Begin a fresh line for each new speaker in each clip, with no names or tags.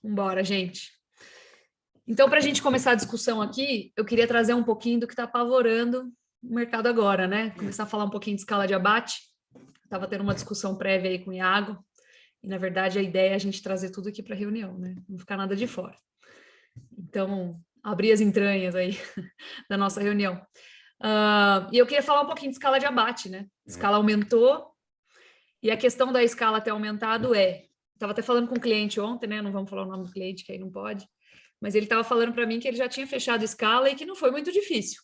Vambora, gente. Então, para a gente começar a discussão aqui, eu queria trazer um pouquinho do que está apavorando o mercado agora, né? Começar a falar um pouquinho de escala de abate. Estava tendo uma discussão prévia aí com o Iago, e na verdade a ideia é a gente trazer tudo aqui para a reunião, né? Não ficar nada de fora. Então, abrir as entranhas aí da nossa reunião. E eu queria falar um pouquinho de escala de abate, né? A escala aumentou, e a questão da escala ter aumentado estava até falando com o cliente ontem, né? Não vamos falar o nome do cliente, que aí não pode. Mas ele estava falando para mim que ele já tinha fechado escala e que não foi muito difícil.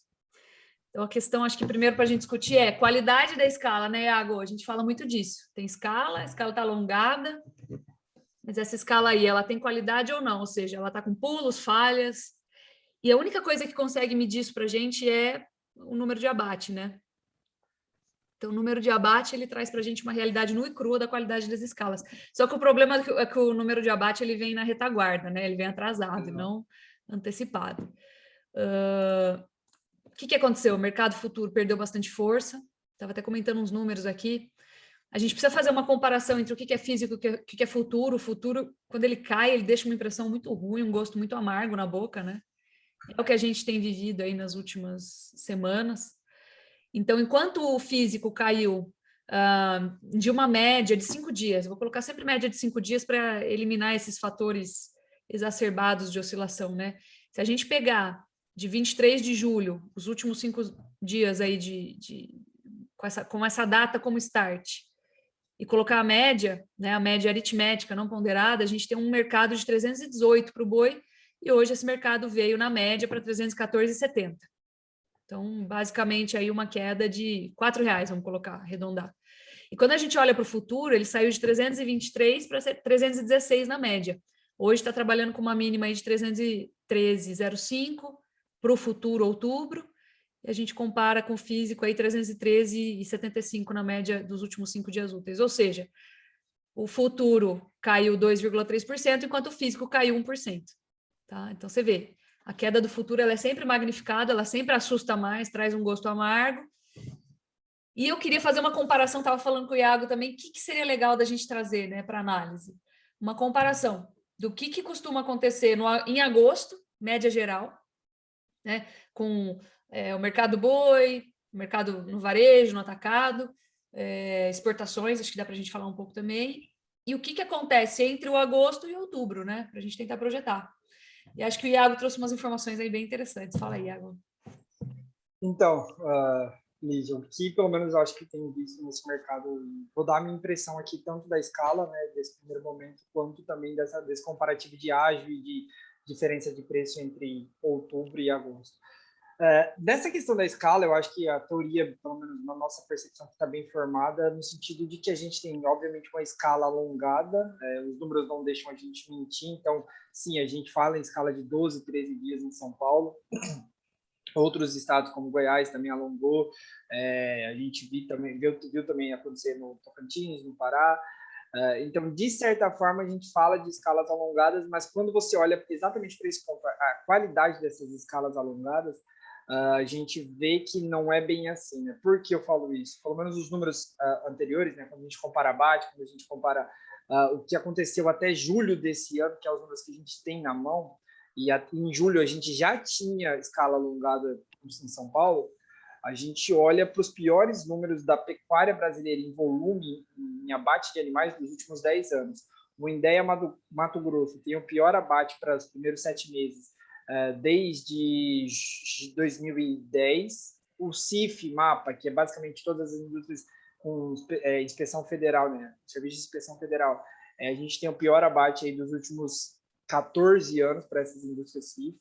Então, a questão, acho que primeiro para a gente discutir é qualidade da escala, né, Iago? A gente fala muito disso. Tem escala, a escala está alongada, mas essa escala aí, ela tem qualidade ou não? Ou seja, ela está com pulos, falhas. E a única coisa que consegue medir isso para a gente é o número de abate, né? Então, o número de abate, ele traz para a gente uma realidade nua e crua da qualidade das escalas. Só que o problema é que o número de abate, ele vem na retaguarda, né? Ele vem atrasado, e não antecipado. O que aconteceu? O mercado futuro perdeu bastante força. Estava até comentando uns números aqui. A gente precisa fazer uma comparação entre o que é físico e o que é futuro. O futuro, quando ele cai, ele deixa uma impressão muito ruim, um gosto muito amargo na boca, né? É o que a gente tem vivido aí nas últimas semanas. Então, enquanto o físico caiu de uma média de 5 dias, vou colocar sempre média de 5 dias para eliminar esses fatores exacerbados de oscilação, né? Se a gente pegar de 23 de julho, os últimos 5 dias aí com essa data como start, e colocar a média, né, a média aritmética não ponderada, a gente tem um mercado de 318 para o boi, e hoje esse mercado veio na média para 314,70. Então, basicamente, aí uma queda de R$ 4, vamos colocar, arredondar. E quando a gente olha para o futuro, ele saiu de 323 para 316 na média. Hoje está trabalhando com uma mínima aí de 313,05 para o futuro outubro, e a gente compara com o físico aí 313,75 na média dos últimos 5 dias úteis. Ou seja, o futuro caiu 2,3%, enquanto o físico caiu 1%. Tá? Então, você vê, a queda do futuro ela é sempre magnificada, ela sempre assusta mais, traz um gosto amargo. E eu queria fazer uma comparação, estava falando com o Iago também, o que seria legal da gente trazer, né, para análise? Uma comparação do que costuma acontecer em agosto, média geral, né, com o mercado boi, o mercado no varejo, no atacado, exportações, acho que dá para a gente falar um pouco também, e o que acontece entre o agosto e outubro, né, para a gente tentar projetar. E acho que o Iago trouxe umas informações aí bem interessantes. Fala aí, Iago.
Então, Lígia, o que pelo menos eu acho que tem visto nesse mercado, vou dar a minha impressão aqui, tanto da escala, né, desse primeiro momento, quanto também desse comparativo de ágio e de diferença de preço entre outubro e agosto. Dessa questão da escala, eu acho que a teoria, pelo menos na nossa percepção, está bem formada, no sentido de que a gente tem, obviamente, uma escala alongada, os números não deixam a gente mentir, então, sim, a gente fala em escala de 12, 13 dias em São Paulo. Outros estados, como Goiás, também alongou. A gente viu também acontecer no Tocantins, no Pará. Então, de certa forma, a gente fala de escalas alongadas, mas quando você olha exatamente para a qualidade dessas escalas alongadas, a gente vê que não é bem assim, né? Por que eu falo isso? Pelo menos os números anteriores, né? Quando a gente compara abate, quando a gente compara o que aconteceu até julho desse ano, que é os números que a gente tem na mão, e em julho a gente já tinha escala alongada em São Paulo, a gente olha para os piores números da pecuária brasileira em volume, em abate de animais dos últimos 10 anos. O Indéia Mato Grosso tem o pior abate para os primeiros 7 meses desde 2010. O CIF Mapa, que é basicamente todas as indústrias com inspeção federal, né? Serviço de inspeção federal, a gente tem o pior abate aí dos últimos 14 anos para essas indústrias CIF.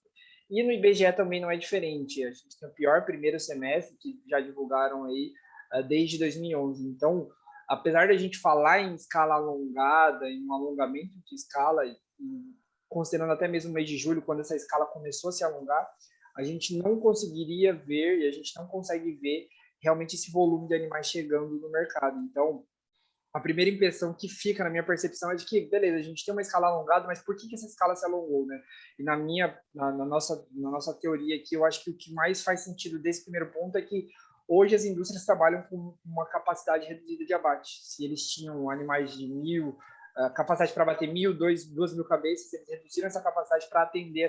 E no IBGE também não é diferente. A gente tem o pior primeiro semestre, que já divulgaram aí desde 2011. Então, apesar da gente falar em escala alongada, em um alongamento de escala, considerando até mesmo o mês de julho, quando essa escala começou a se alongar, a gente não conseguiria ver, e a gente não consegue ver realmente esse volume de animais chegando no mercado. Então, a primeira impressão que fica na minha percepção é de que, beleza, a gente tem uma escala alongada, mas por que essa escala se alongou, né? E na nossa teoria aqui, eu acho que o que mais faz sentido desse primeiro ponto é que hoje as indústrias trabalham com uma capacidade reduzida de abate. Se eles tinham animais de 1.000 capacidade para bater 2.000 cabeças, eles reduziram essa capacidade para atender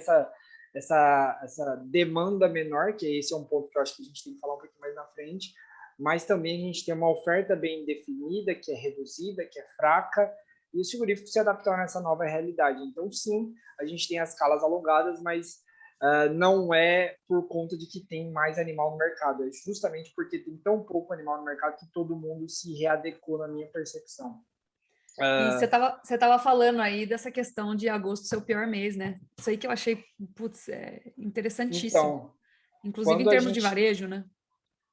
essa demanda menor, que esse é um ponto que eu acho que a gente tem que falar um pouquinho mais na frente, mas também a gente tem uma oferta bem definida, que é reduzida, que é fraca, e os frigoríficos se adaptaram a essa nova realidade. Então, sim, a gente tem as escalas alongadas, mas não é por conta de que tem mais animal no mercado, é justamente porque tem tão pouco animal no mercado que todo mundo se readequou, na minha percepção.
E você tava falando aí dessa questão de agosto ser o pior mês, né? Isso aí que eu achei, putz, interessantíssimo.
Então,
Inclusive em
quando a
termos de
gente...
varejo, né?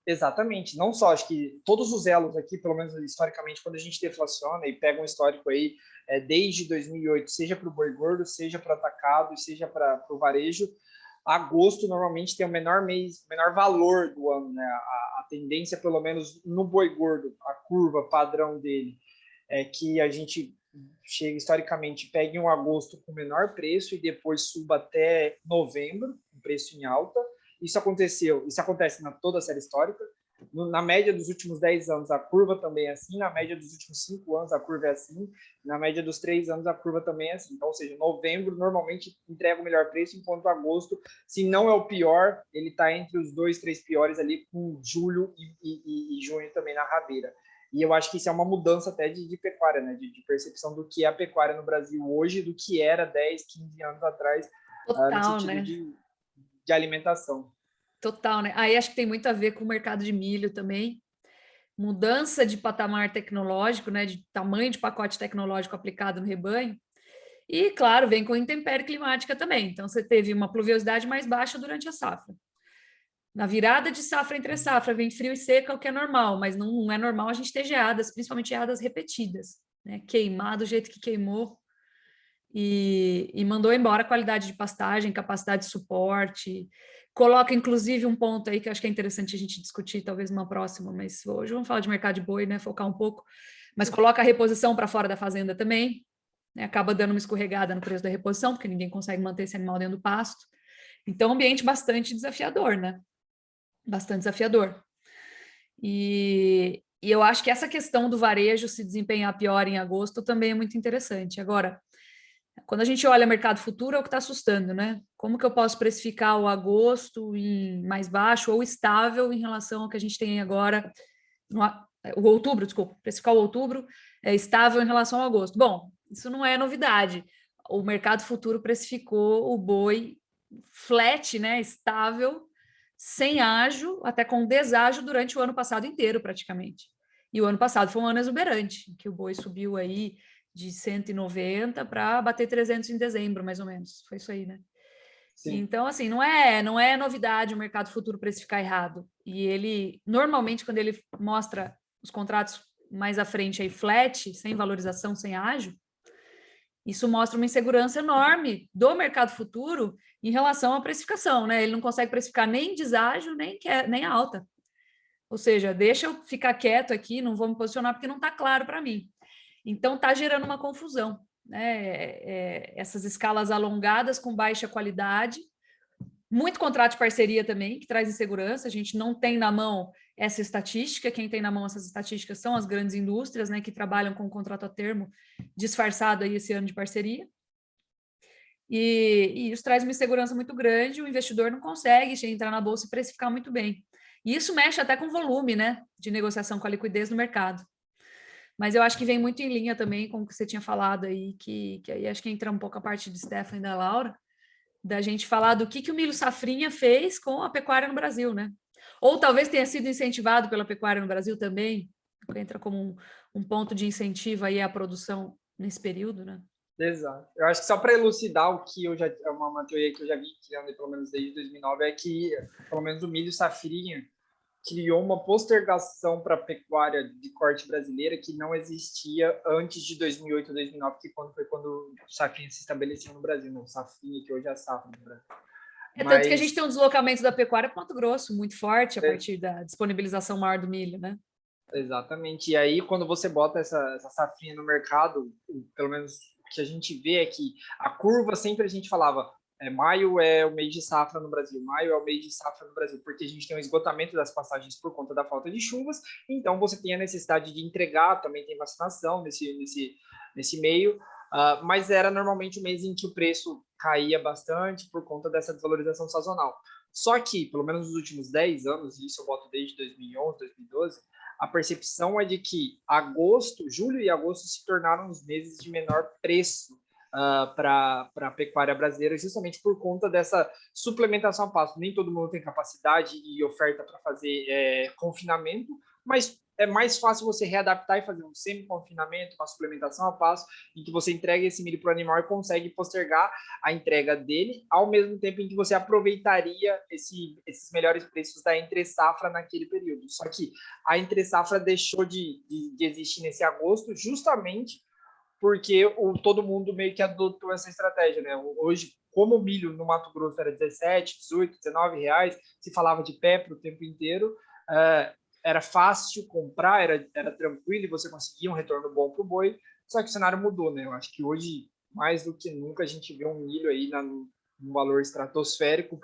Exatamente, não só, acho que todos os elos aqui, pelo menos historicamente, quando a gente deflaciona e pega um histórico aí, desde 2008, seja para o boi gordo, seja para o atacado, seja para o varejo, agosto normalmente tem o menor mês, menor valor do ano, né? A tendência, pelo menos no boi gordo, a curva padrão dele, é que a gente chega historicamente, pegue um agosto com menor preço e depois suba até novembro, um preço em alta. Isso acontece na toda a série histórica. Na média dos últimos 10 anos, a curva também é assim. Na média dos últimos 5 anos, a curva é assim. Na média dos 3 anos, a curva também é assim. Então, ou seja, novembro normalmente entrega o melhor preço, enquanto agosto, se não é o pior, ele está entre os 2, 3 piores ali, com julho e junho também na rabeira. E eu acho que isso é uma mudança até de pecuária, né? De percepção do que é a pecuária no Brasil hoje, do que era 10, 15 anos atrás, no
Total,
sentido
né?
de alimentação.
Total, né? Aí acho que tem muito a ver com o mercado de milho também. Mudança de patamar tecnológico, né? De tamanho de pacote tecnológico aplicado no rebanho. E, claro, vem com intempérie climática também. Então, você teve uma pluviosidade mais baixa durante a safra. Na virada de safra entre safra, vem frio e seca, o que é normal, mas não é normal a gente ter geadas, principalmente geadas repetidas, né? Queimar do jeito que queimou e mandou embora a qualidade de pastagem, capacidade de suporte. Coloca, inclusive, um ponto aí que eu acho que é interessante a gente discutir, talvez numa próxima, mas hoje vamos falar de mercado de boi, né? Focar um pouco. Mas coloca a reposição para fora da fazenda também, né? Acaba dando uma escorregada no preço da reposição, porque ninguém consegue manter esse animal dentro do pasto. Então, ambiente bastante desafiador, né? Bastante desafiador. E eu acho que essa questão do varejo se desempenhar pior em agosto também é muito interessante. Agora, quando a gente olha mercado futuro, é o que está assustando, né? Como que eu posso precificar o agosto em mais baixo ou estável em relação ao que a gente tem agora, o outubro, desculpa, precificar o outubro é estável em relação ao agosto. Bom, isso não é novidade. O mercado futuro precificou o boi flat, né, estável, sem ágio, até com deságio durante o ano passado inteiro, praticamente. E o ano passado foi um ano exuberante, que o boi subiu aí de 190 para bater 300 em dezembro, mais ou menos. Foi isso aí, né?
Sim.
Então, assim, não é novidade o mercado futuro precificar errado. E ele, normalmente, quando ele mostra os contratos mais à frente aí, flat, sem valorização, sem ágio, isso mostra uma insegurança enorme do mercado futuro em relação à precificação, né? Ele não consegue precificar nem deságio, nem alta. Ou seja, deixa eu ficar quieto aqui, não vou me posicionar porque não está claro para mim. Então, está gerando uma confusão, né? Essas escalas alongadas com baixa qualidade, muito contrato de parceria também, que traz insegurança. A gente não tem na mão essa estatística, quem tem na mão essas estatísticas são as grandes indústrias, né, que trabalham com contrato a termo disfarçado aí esse ano de parceria. E isso traz uma insegurança muito grande, o investidor não consegue entrar na bolsa e precificar muito bem. E isso mexe até com o volume, né, de negociação com a liquidez no mercado. Mas eu acho que vem muito em linha também com o que você tinha falado aí, que aí acho que entra um pouco a parte de Stephanie e da Laura, da gente falar do que o milho safrinha fez com a pecuária no Brasil, né? Ou talvez tenha sido incentivado pela pecuária no Brasil também, entra como um ponto de incentivo aí à produção nesse período, né?
Exato. Eu acho que só para elucidar o que é uma teoria que eu já vi criando pelo menos desde 2009, é que pelo menos o milho safrinha criou uma postergação para a pecuária de corte brasileira que não existia antes de 2008 ou 2009, que foi quando o safrinha se estabeleceu no Brasil, não, o safrinha que hoje é a safra no Brasil.
Tanto que a gente tem um deslocamento da pecuária para Mato Grosso muito forte a partir da disponibilização maior do milho, né?
Exatamente. E aí, quando você bota essa safrinha no mercado, pelo menos o que a gente vê é que a curva sempre a gente falava, maio é o mês de safra no Brasil, maio é o mês de safra no Brasil, porque a gente tem um esgotamento das passagens por conta da falta de chuvas, então você tem a necessidade de entregar, também tem vacinação nesse meio, mas era normalmente o mês em que o preço caía bastante por conta dessa desvalorização sazonal. Só que, pelo menos nos últimos 10 anos, e isso eu boto desde 2011, 2012, a percepção é de que julho e agosto se tornaram os meses de menor preço para a pecuária brasileira, justamente por conta dessa suplementação a pasto. Nem todo mundo tem capacidade e oferta para fazer confinamento, mas é mais fácil você readaptar e fazer um semi-confinamento, uma suplementação a pasto, em que você entrega esse milho para o animal e consegue postergar a entrega dele, ao mesmo tempo em que você aproveitaria esses melhores preços da entre-safra naquele período. Só que a entre-safra deixou de existir nesse agosto, justamente porque todo mundo meio que adotou essa estratégia, né? Hoje, como o milho no Mato Grosso era 17, 18, 19 reais, se falava de Pepro o tempo inteiro, era fácil comprar, era tranquilo e você conseguia um retorno bom para o boi, só que o cenário mudou, né? Eu acho que hoje, mais do que nunca, a gente vê um milho aí num valor estratosférico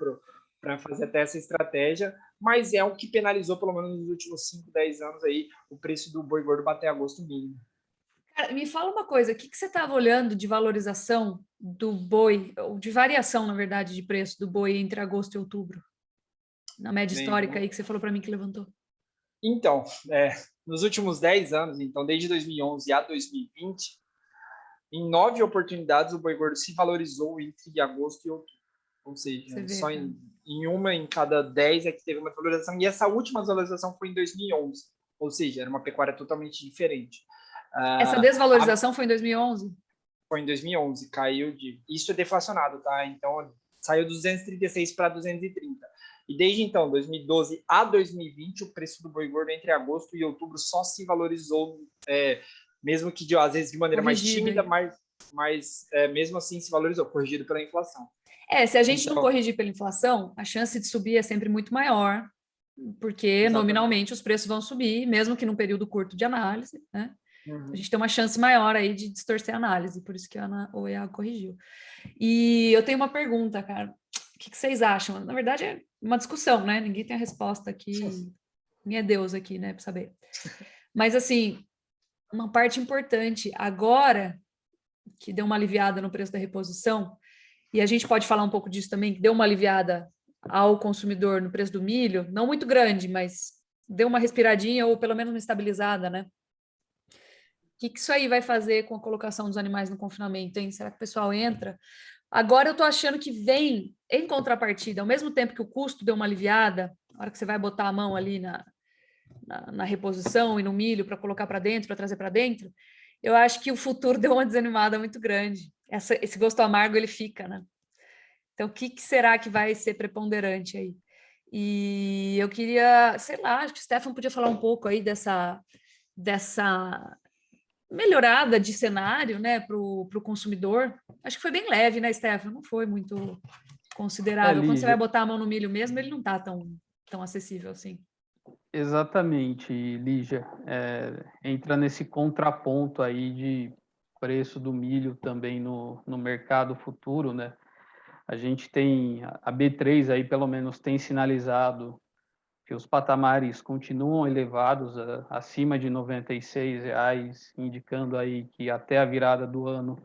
para fazer até essa estratégia, mas é o que penalizou, pelo menos nos últimos 5, 10 anos, aí, o preço do boi gordo bater a gosto mínimo.
Cara, me fala uma coisa, o que você estava olhando de valorização do boi, ou de variação, na verdade, de preço do boi entre agosto e outubro? Na média histórica aí que você falou para mim que levantou.
Então, nos últimos 10 anos, então desde 2011 a 2020, em 9 oportunidades o boi gordo se valorizou entre agosto e outubro. Ou seja, só em uma em cada 10 é que teve uma valorização. E essa última valorização foi em 2011. Ou seja, era uma pecuária totalmente diferente.
Essa desvalorização foi em 2011?
Foi em 2011. Caiu de... Isso é deflacionado, tá? Então, saiu 236 para 230. E desde então, 2012 a 2020, o preço do boi gordo entre agosto e outubro só se valorizou, mesmo que às vezes de maneira mais tímida, mas mesmo assim se valorizou, corrigido pela inflação.
Se a gente não corrigir pela inflação, a chance de subir é sempre muito maior, porque exatamente, nominalmente os preços vão subir, mesmo que num período curto de análise, né? Uhum. A gente tem uma chance maior aí de distorcer a análise, por isso que a OEA corrigiu. E eu tenho uma pergunta, cara. O que vocês acham? Na verdade, é uma discussão, né? Ninguém tem a resposta aqui. Ninguém é Deus aqui, né? Para saber. Mas, assim, uma parte importante, agora que deu uma aliviada no preço da reposição, e a gente pode falar um pouco disso também, que deu uma aliviada ao consumidor no preço do milho, não muito grande, mas deu uma respiradinha ou pelo menos uma estabilizada, né? O que isso aí vai fazer com a colocação dos animais no confinamento, hein? Será que o pessoal entra? Agora eu estou achando que vem, em contrapartida, ao mesmo tempo que o custo deu uma aliviada, na hora que você vai botar a mão ali na reposição e no milho para colocar para dentro, para trazer para dentro, eu acho que o futuro deu uma desanimada muito grande. Esse gosto amargo, ele fica, né? Então, o que será que vai ser preponderante aí? E eu queria, sei lá, acho que o Stefan podia falar um pouco aí dessa melhorada de cenário, né, para o consumidor. Acho que foi bem leve, né, Stefan? Não foi muito considerável. Quando você vai botar a mão no milho mesmo, ele não está tão acessível assim.
Exatamente, Lígia. Entra nesse contraponto aí de preço do milho também no mercado futuro, né? A gente tem, a B3 aí pelo menos tem sinalizado que os patamares continuam elevados, acima de R$ 96, indicando aí que até a virada do ano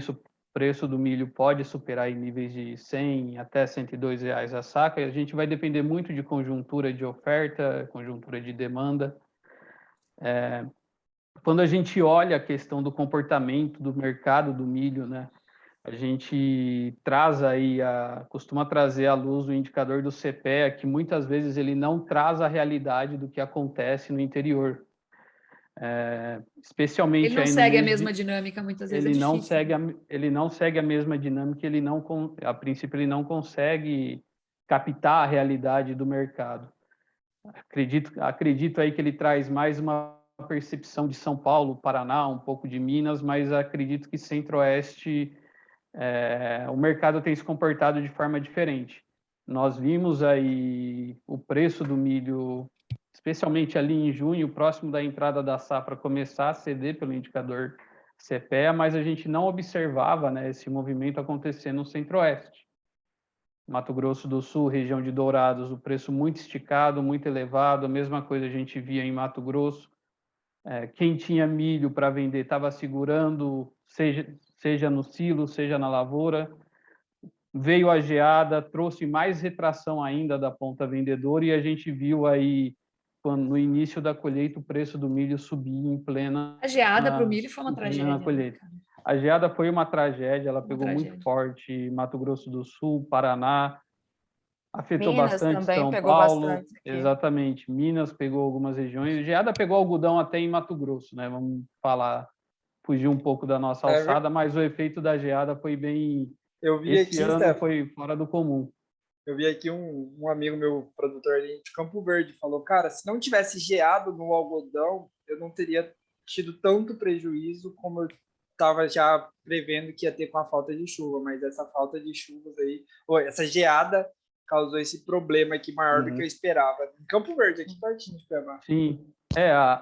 o preço do milho pode superar em níveis de 100 até R$ 102 a saca, e a gente vai depender muito de conjuntura de oferta, conjuntura de demanda. Quando a gente olha a questão do comportamento do mercado do milho, né, a gente costuma trazer à luz o indicador do CPEA, que muitas vezes ele não traz a realidade do que acontece no interior. Especialmente
ele não segue a mesma dinâmica, muitas vezes
ele não segue a mesma dinâmica, a princípio ele não consegue captar a realidade do mercado. Acredito aí que ele traz mais uma percepção de São Paulo, Paraná, um pouco de Minas, mas acredito que Centro-Oeste o mercado tem se comportado de forma diferente. Nós vimos aí o preço do milho, especialmente ali em junho, próximo da entrada da safra, começar a ceder pelo indicador CPEA, mas a gente não observava, né, esse movimento acontecer no Centro-Oeste. Mato Grosso do Sul, região de Dourados, o preço muito esticado, muito elevado, a mesma coisa a gente via em Mato Grosso. Quem tinha milho para vender estava segurando, seja no silo, seja na lavoura. Veio a geada, trouxe mais retração ainda da ponta vendedora e a gente viu aí, no início da colheita, o preço do milho subir em plena...
A geada para o milho foi uma tragédia,
colheita.
né,
A geada foi uma tragédia, ela pegou muito forte em Mato Grosso do Sul, Paraná, afetou
Minas
bastante
também
São
pegou
Paulo,
bastante aqui.
exatamente. Minas pegou algumas regiões, geada pegou algodão até em Mato Grosso, né? Vamos falar, fugir um pouco da nossa alçada, mas o efeito da geada foi bem... Esse ano foi fora do comum.
Eu vi aqui um amigo meu, produtor ali de Campo Verde, falou, cara, se não tivesse geado no algodão, eu não teria tido tanto prejuízo como eu estava já prevendo que ia ter com a falta de chuva, mas essa falta de chuvas aí, essa geada causou esse problema aqui maior do que eu esperava. Em Campo Verde, aqui pertinho de Cuiabá.
Sim,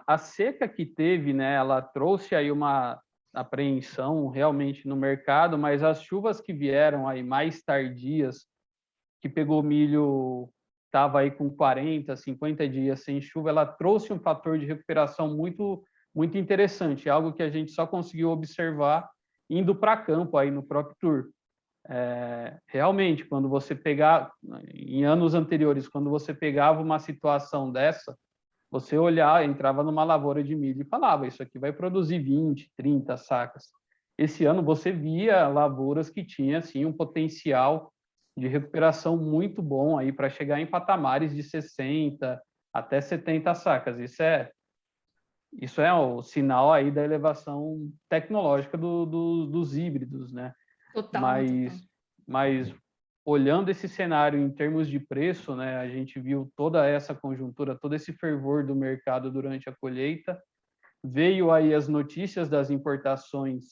a seca que teve, né, ela trouxe aí uma apreensão realmente no mercado, mas as chuvas que vieram aí mais tardias, que pegou milho, estava aí com 40, 50 dias sem chuva, ela trouxe um fator de recuperação muito, muito interessante, algo que a gente só conseguiu observar indo para campo aí no próprio tour. Realmente, quando você pegar, em anos anteriores, quando você pegava uma situação dessa, você olhar, entrava numa lavoura de milho e falava, isso aqui vai produzir 20, 30 sacas. Esse ano você via lavouras que tinham assim, um potencial de recuperação muito bom aí para chegar em patamares de 60 até 70 sacas. Isso é o sinal aí da elevação tecnológica dos híbridos, né?
Total.
Mas olhando esse cenário em termos de preço, né, a gente viu toda essa conjuntura, todo esse fervor do mercado durante a colheita. Veio aí as notícias das importações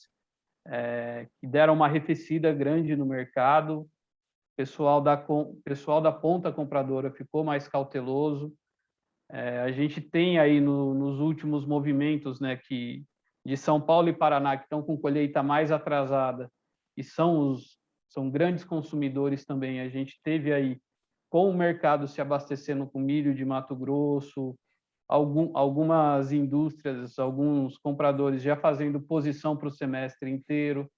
que deram uma arrefecida grande no mercado. O pessoal da ponta compradora ficou mais cauteloso. A gente tem aí nos últimos movimentos, né, de São Paulo e Paraná, que estão com colheita mais atrasada, e são grandes consumidores também. A gente teve aí, com o mercado se abastecendo com milho de Mato Grosso, algumas indústrias, alguns compradores já fazendo posição para o semestre inteiro,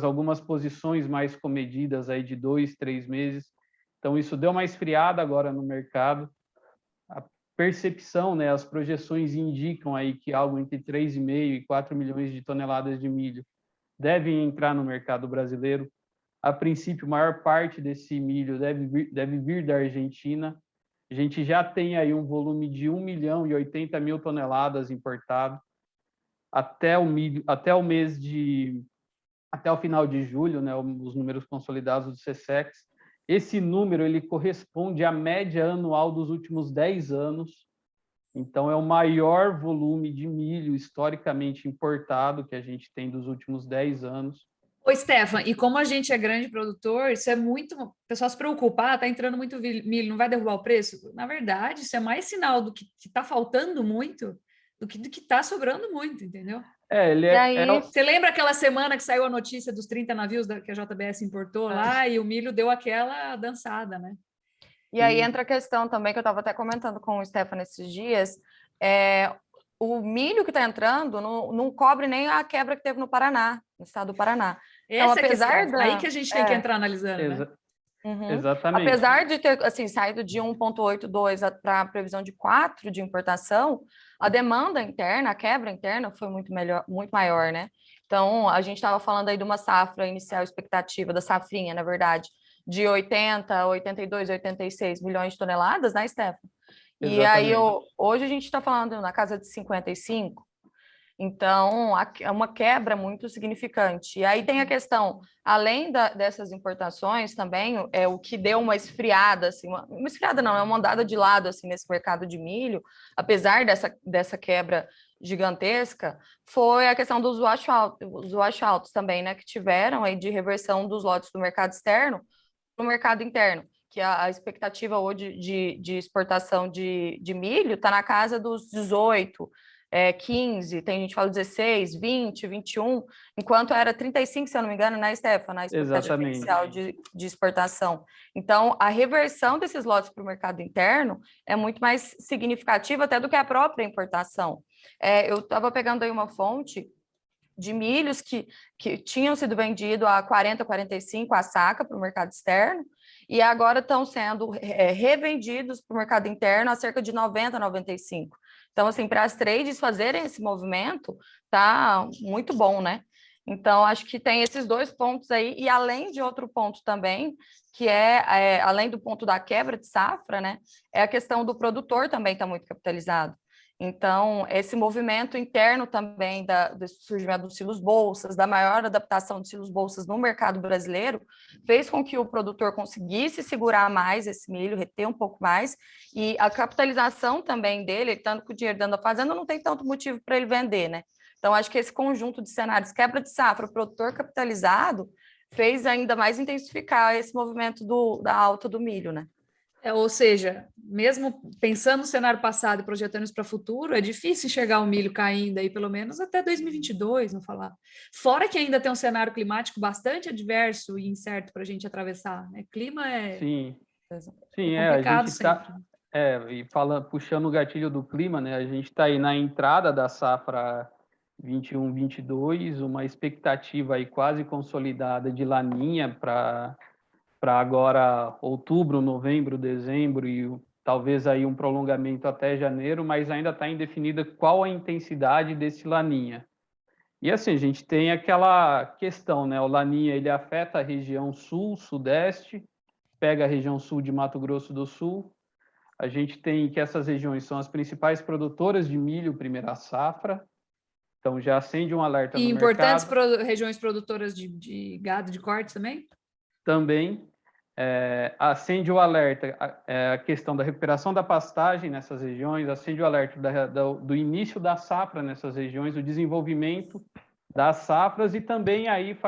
algumas posições mais comedidas aí de 2, 3 meses. Então, isso deu uma esfriada agora no mercado. A percepção, né, as projeções indicam aí que algo entre 3,5 e 4 milhões de toneladas de milho devem entrar no mercado brasileiro. A princípio, a maior parte desse milho deve vir da Argentina. A gente já tem aí um volume de 1 milhão e 80 mil toneladas importado. Até o final de julho, né, os números consolidados do SECEX, esse número ele corresponde à média anual dos últimos 10 anos. Então, é o maior volume de milho historicamente importado que a gente tem dos últimos 10 anos.
Ô, Stefan, e como a gente é grande produtor, isso é muito... O pessoal se preocupa, tá entrando muito milho, não vai derrubar o preço? Na verdade, isso é mais sinal do que está faltando muito do que está sobrando muito, entendeu? Você lembra aquela semana que saiu a notícia dos 30 navios que a JBS importou lá e o milho deu aquela dançada, né?
E aí entra a questão também que eu estava até comentando com o Stefan esses dias, o milho que está entrando não cobre nem a quebra que teve no Paraná, no estado do Paraná. Então,
aí que a gente tem que entrar analisando, né?
Uhum.
Exatamente.
Apesar de ter assim, saído de 1,82 para a previsão de 4 de importação, a demanda interna, a quebra interna foi muito maior, né? Então, a gente estava falando aí de uma safra inicial expectativa, da safrinha, na verdade, de 80, 82, 86 milhões de toneladas, né, Stefan? E aí, hoje a gente está falando na casa de 55. Então, é uma quebra muito significante. E aí tem a questão, além dessas importações também, o que deu uma esfriada, assim, uma esfriada não, é uma andada de lado assim, nesse mercado de milho, apesar dessa quebra gigantesca, foi a questão dos wash-outs também, né, que tiveram aí de reversão dos lotes do mercado externo para o mercado interno, que a expectativa hoje de exportação de milho está na casa dos 18, 15, tem gente que fala 16, 20, 21, enquanto era 35, se eu não me engano, né, Stefan, na expectativa inicial de exportação. Então, a reversão desses lotes para o mercado interno é muito mais significativa até do que a própria importação. Eu estava pegando aí uma fonte de milhos que tinham sido vendidos a 40, 45 a saca para o mercado externo, e agora estão sendo revendidos para o mercado interno a cerca de 90, 95. Então, assim, para as trades fazerem esse movimento, tá muito bom, né? Então, acho que tem esses dois pontos aí, e além de outro ponto também, que além do ponto da quebra de safra, né? É a questão do produtor também está muito capitalizado. Então, esse movimento interno também do surgimento dos silos-bolsas, da maior adaptação dos silos-bolsas no mercado brasileiro, fez com que o produtor conseguisse segurar mais esse milho, reter um pouco mais, e a capitalização também dele, ele estando com o dinheiro dentro da fazenda, não tem tanto motivo para ele vender, né? Então, acho que esse conjunto de cenários, quebra de safra, produtor capitalizado, fez ainda mais intensificar esse movimento da alta do milho, né?
Ou seja, mesmo pensando no cenário passado e projetando isso para o futuro, é difícil enxergar o milho caindo aí, pelo menos até 2022, não falar. Fora que ainda tem um cenário climático bastante adverso e incerto para a gente atravessar, né? Clima é,
Sim,
complicado sempre.
E puxando o gatilho do clima, né? A gente está aí na entrada da safra 21, 22, uma expectativa aí quase consolidada de laninha para agora outubro, novembro, dezembro e talvez aí um prolongamento até janeiro, mas ainda está indefinida qual a intensidade desse laninha. E assim, a gente tem aquela questão, né? O laninha, ele afeta a região sul, sudeste, pega a região sul de Mato Grosso do Sul. A gente tem que essas regiões são as principais produtoras de milho primeira safra, então já acende um alerta no mercado.
E importantes regiões produtoras de gado de corte também?
Também. Acende o alerta a questão da recuperação da pastagem nessas regiões, acende o alerta do início da safra nessas regiões, o desenvolvimento das safras e também aí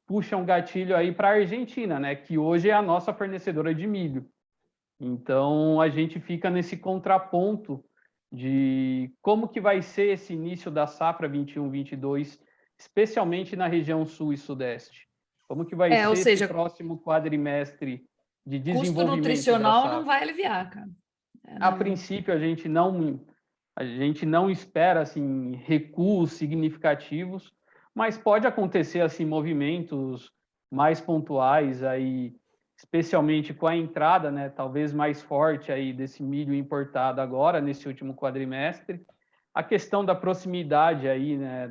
puxa um gatilho aí para a Argentina, né, que hoje é a nossa fornecedora de milho. Então a gente fica nesse contraponto de como que vai ser esse início da safra 21-22, especialmente na região sul e sudeste. Como que vai ser esse próximo quadrimestre de desenvolvimento?
Custo nutricional não vai aliviar, cara.
A princípio, a gente não espera assim recuos significativos, mas pode acontecer assim movimentos mais pontuais aí, especialmente com a entrada, né, talvez mais forte aí desse milho importado agora nesse último quadrimestre. A questão da proximidade aí, né,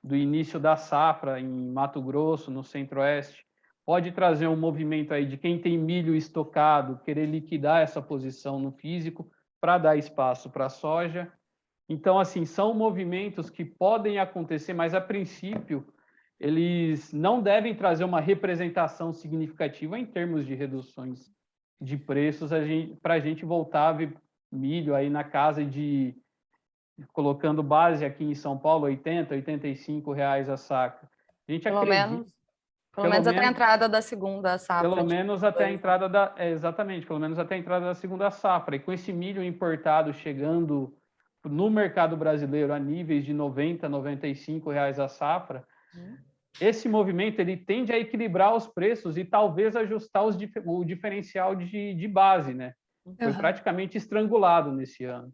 do início da safra em Mato Grosso, no Centro-Oeste, pode trazer um movimento aí de quem tem milho estocado, querer liquidar essa posição no físico para dar espaço para a soja. Então, assim, são movimentos que podem acontecer, mas a princípio eles não devem trazer uma representação significativa em termos de reduções de preços para a gente voltar a ver milho aí na casa de, colocando base aqui em São Paulo, R$80, R$85 a saca. A gente
pelo menos até a entrada da segunda safra.
Pelo menos até a entrada exatamente, pelo menos até a entrada da segunda safra. E com esse milho importado chegando no mercado brasileiro a níveis de R$90, R$95 a safra, esse movimento ele tende a equilibrar os preços e talvez ajustar o diferencial de base, né? Foi praticamente estrangulado nesse ano.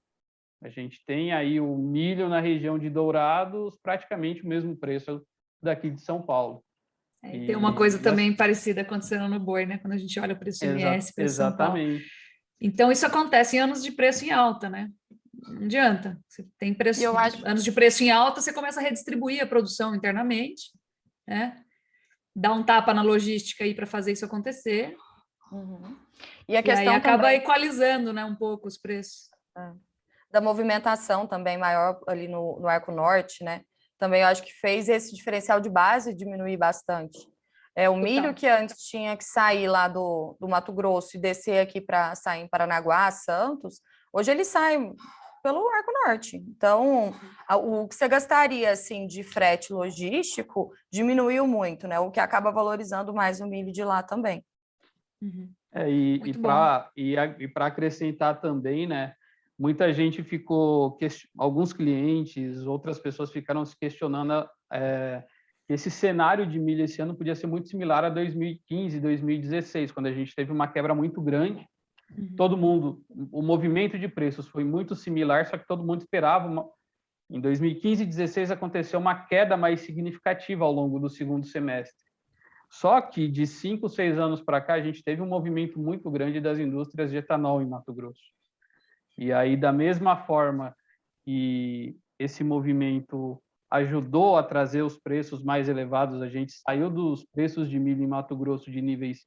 A gente tem aí o milho na região de Dourados, praticamente o mesmo preço daqui de São Paulo.
E tem uma coisa também parecida acontecendo no boi, né? Quando a gente olha o preço MS, preço São Paulo. Então, isso acontece em anos de preço em alta, né? Não adianta. Você tem anos de preço em alta, você começa a redistribuir a produção internamente, né? Dá um tapa na logística aí para fazer isso acontecer.
E a questão
aí acaba equalizando, né, um pouco os preços.
Da movimentação também maior ali no Arco Norte, né? Também eu acho que fez esse diferencial de base diminuir bastante. O milho que antes tinha que sair lá do Mato Grosso e descer aqui para sair em Paranaguá, Santos, hoje ele sai pelo Arco Norte. Então, o que você gastaria assim de frete logístico diminuiu muito, né? O que acaba valorizando mais o milho de lá também.
E para acrescentar também, né? muita gente ficou, alguns clientes, outras pessoas ficaram se questionando que esse cenário de milho esse ano podia ser muito similar a 2015, 2016, quando a gente teve uma quebra muito grande. Todo mundo, o movimento de preços foi muito similar, só que todo mundo esperava em 2015 e 2016 aconteceu uma queda mais significativa ao longo do segundo semestre. Só que de 5, 6 anos para cá, a gente teve um movimento muito grande das indústrias de etanol em Mato Grosso. E aí, da mesma forma que esse movimento ajudou a trazer os preços mais elevados, a gente saiu dos preços de milho em Mato Grosso de níveis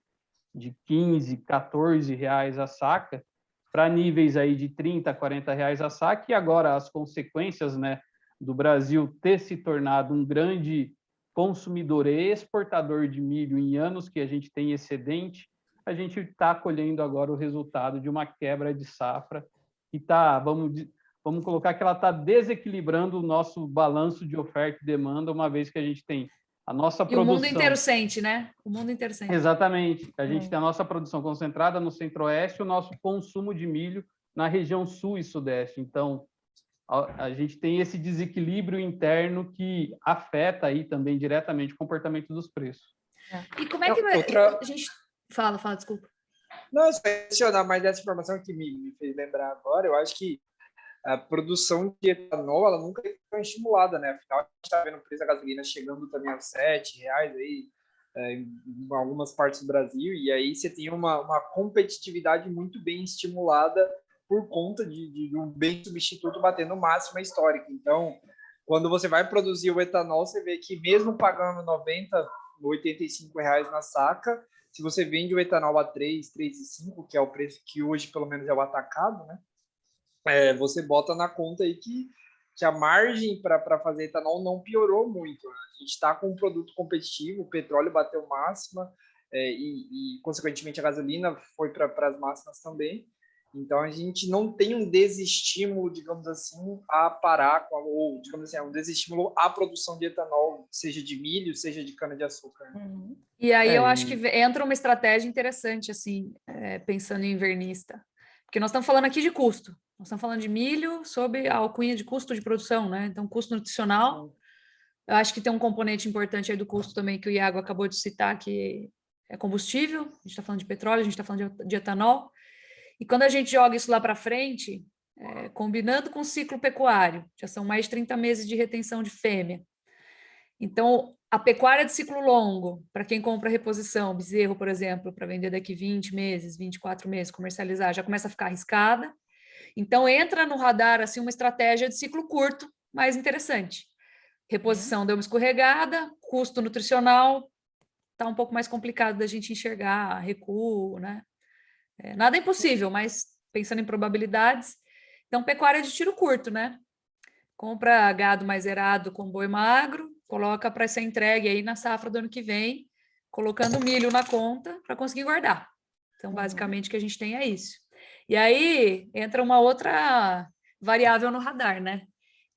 de 15, 14 reais a saca, para níveis aí de 30, 40 reais a saca, e agora as consequências, né, do Brasil ter se tornado um grande consumidor e exportador de milho em anos que a gente tem excedente, a gente está colhendo agora o resultado de uma quebra de safra que está, vamos colocar que ela está desequilibrando o nosso balanço de oferta e demanda, uma vez que a gente tem a nossa produção...
E o mundo inteiro sente, né? O mundo inteiro sente.
Exatamente. A gente tem a nossa produção concentrada no centro-oeste e o nosso consumo de milho na região sul e sudeste. Então, a gente tem esse desequilíbrio interno que afeta aí também diretamente o comportamento dos preços.
E como é que a gente... Fala, desculpa.
Não, só adicionar mais essa informação que me fez lembrar agora, eu acho que a produção de etanol, ela nunca é tão estimulada, né? Afinal, a gente está vendo o preço da gasolina chegando também a R$7 aí, em algumas partes do Brasil, e aí você tem uma competitividade muito bem estimulada por conta de um bem substituto batendo máxima histórica. Então, quando você vai produzir o etanol, você vê que mesmo pagando R$90, R$85 na saca, se você vende o etanol a 3, 3,5, que é o preço que hoje pelo menos é o atacado, né? Você bota na conta aí que a margem para fazer etanol não piorou muito. A gente está com um produto competitivo, o petróleo bateu máxima e consequentemente, a gasolina foi para as máximas também. Então, a gente não tem um desestímulo, digamos assim, a parar, ou, digamos assim, um desestímulo à produção de etanol, seja de milho, seja de cana-de-açúcar.
E aí eu acho que entra uma estratégia interessante, assim, pensando em invernista. Porque nós estamos falando aqui de custo. Nós estamos falando de milho sob a alcunha de custo de produção, né? Então, custo nutricional. Eu acho que tem um componente importante aí do custo também que o Iago acabou de citar, que é combustível. A gente está falando de petróleo, a gente está falando de etanol. E quando a gente joga isso lá para frente, combinando com o ciclo pecuário, já são mais de 30 meses de retenção de fêmea. Então, a pecuária de ciclo longo, para quem compra reposição, bezerro, por exemplo, para vender daqui 20 meses, 24 meses, comercializar, já começa a ficar arriscada. Então, entra no radar assim uma estratégia de ciclo curto mais interessante. Reposição deu uma escorregada, custo nutricional está um pouco mais complicado da gente enxergar, recuo, né? Nada é impossível, mas pensando em probabilidades. Então, pecuária de tiro curto, né? Compra gado mais zerado com boi magro, coloca para ser entregue aí na safra do ano que vem, colocando milho na conta para conseguir guardar. Então, basicamente, o que a gente tem é isso. E aí entra uma outra variável no radar, né?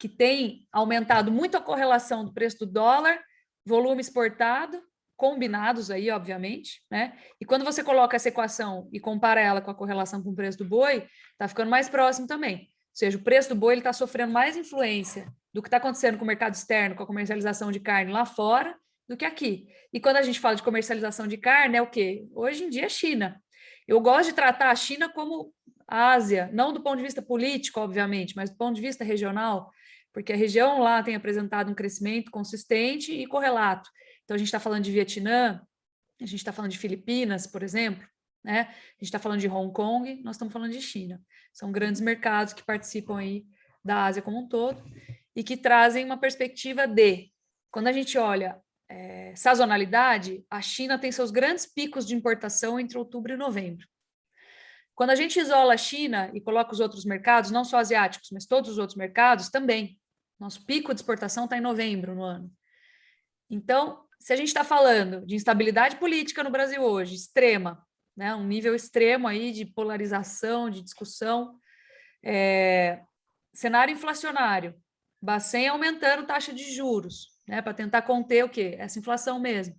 Que tem aumentado muito a correlação do preço do dólar, volume exportado, combinados aí, obviamente, né? E quando você coloca essa equação e compara ela com a correlação com o preço do boi, está ficando mais próximo também. Ou seja, o preço do boi está sofrendo mais influência do que está acontecendo com o mercado externo, com a comercialização de carne lá fora, do que aqui. E quando a gente fala de comercialização de carne, é o quê? Hoje em dia é China. Eu gosto de tratar a China como a Ásia, não do ponto de vista político, obviamente, mas do ponto de vista regional, porque a região lá tem apresentado um crescimento consistente e correlato. Então, a gente está falando de Vietnã, a gente está falando de Filipinas, por exemplo, né? A gente está falando de Hong Kong, nós estamos falando de China. São grandes mercados que participam aí da Ásia como um todo e que trazem uma perspectiva de, quando a gente olha sazonalidade, a China tem seus grandes picos de importação entre outubro e novembro. Quando a gente isola a China e coloca os outros mercados, não só asiáticos, mas todos os outros mercados também, nosso pico de exportação está em novembro no ano. Então, se a gente está falando de instabilidade política no Brasil hoje, extrema, né, um nível extremo aí de polarização, de discussão, cenário inflacionário, Bacen aumentando taxa de juros, né, para tentar conter o quê? Essa inflação mesmo.